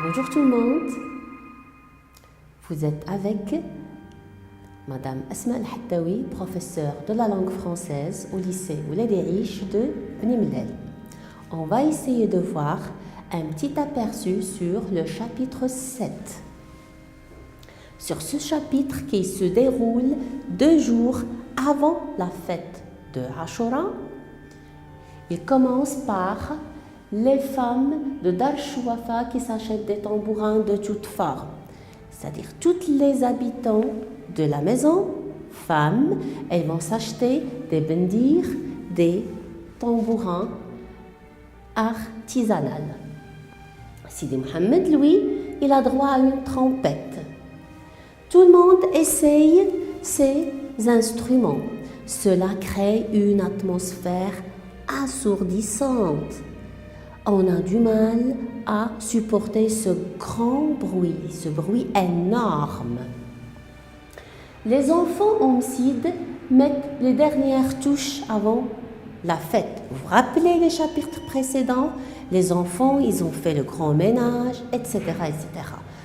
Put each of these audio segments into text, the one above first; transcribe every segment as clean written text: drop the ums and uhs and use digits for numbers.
Bonjour tout le monde, vous êtes avec Madame Asma El-Hattaoui, professeure de la langue française au lycée Ouled Riche de Bni Mellal. On va essayer de voir un petit aperçu sur le chapitre 7. Sur ce chapitre qui se déroule 2 jours avant la fête de Ashura, il commence par les femmes de Dar Shwafa qui s'achètent des tambourins de toutes formes, c'est-à-dire toutes les habitants de la maison, femmes, elles vont s'acheter des bendirs, des tambourins artisanaux. Sidi Mohammed, lui, il a droit à une trompette. Tout le monde essaye ces instruments. Cela crée une atmosphère assourdissante. On a du mal à supporter ce bruit énorme. Les enfants homicides mettent les dernières touches avant la fête. Vous vous rappelez les chapitres précédents? Les enfants, ils ont fait le grand ménage, etc., etc.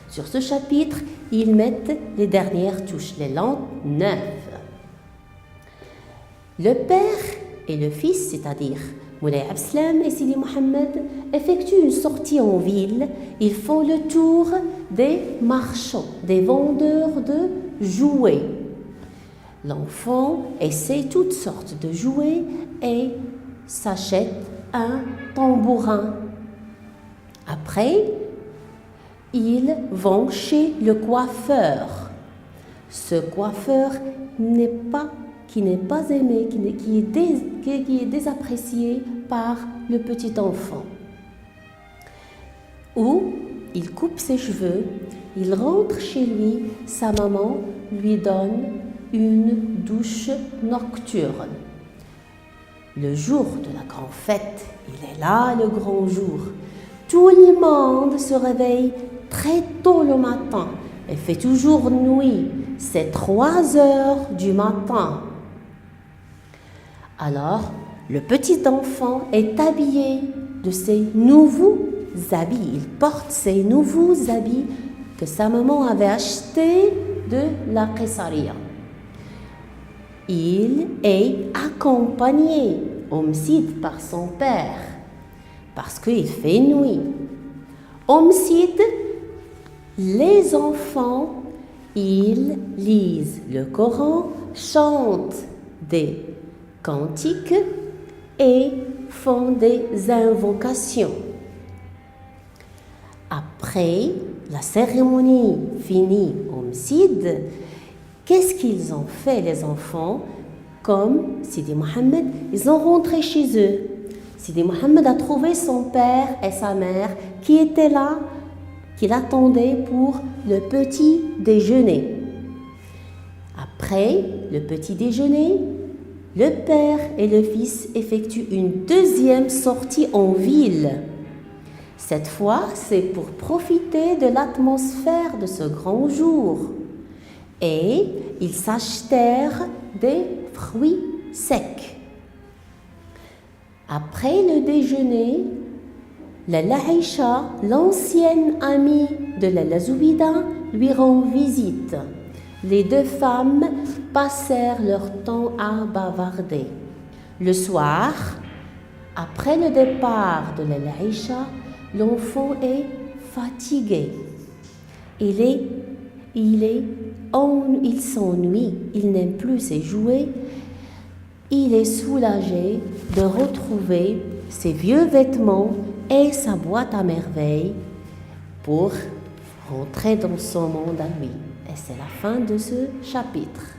Sur ce chapitre, ils mettent les dernières touches, les lampes neuves. Le père et le fils, c'est-à-dire Moulay Abdeslam et Sidi Mohammed, effectuent une sortie en ville. Ils font le tour des marchands, des vendeurs de jouets. L'enfant essaie toutes sortes de jouets et s'achète un tambourin. Après, ils vont chez le coiffeur. Ce coiffeur qui n'est pas aimé, qui est désapprécié par le petit enfant. Où il coupe ses cheveux, il rentre chez lui, sa maman lui donne une douche nocturne. Le jour de la grande fête, il est là le grand jour. Tout le monde se réveille très tôt le matin. Il fait toujours nuit, c'est 3 heures du matin. Alors, le petit enfant est habillé de ses nouveaux habits. Il porte ses nouveaux habits que sa maman avait achetés de la Qessaria. Il est accompagné au Msid par son père parce qu'il fait nuit. Au Msid, les enfants, ils lisent le Coran, chantent des cantiques et font des invocations. Après la cérémonie finie au Msid, qu'est-ce qu'ils ont fait les enfants? Comme Sidi Mohammed, ils ont rentré chez eux. Sidi Mohammed a trouvé son père et sa mère qui étaient là, qui l'attendaient pour le petit déjeuner. Après le petit déjeuner, le père et le fils effectuent une deuxième sortie en ville. Cette fois, c'est pour profiter de l'atmosphère de ce grand jour. Et ils s'achetèrent des fruits secs. Après le déjeuner, Lalla Aïcha, l'ancienne amie de Lalla Zoubida, lui rend visite. Les 2 femmes passèrent leur temps à bavarder. Le soir, après le départ de Lalla Aïcha, l'enfant est fatigué. Il s'ennuie, il n'aime plus ses jouets. Il est soulagé de retrouver ses vieux vêtements et sa boîte à merveilles pour rentrer dans son monde à lui. Et c'est la fin de ce chapitre.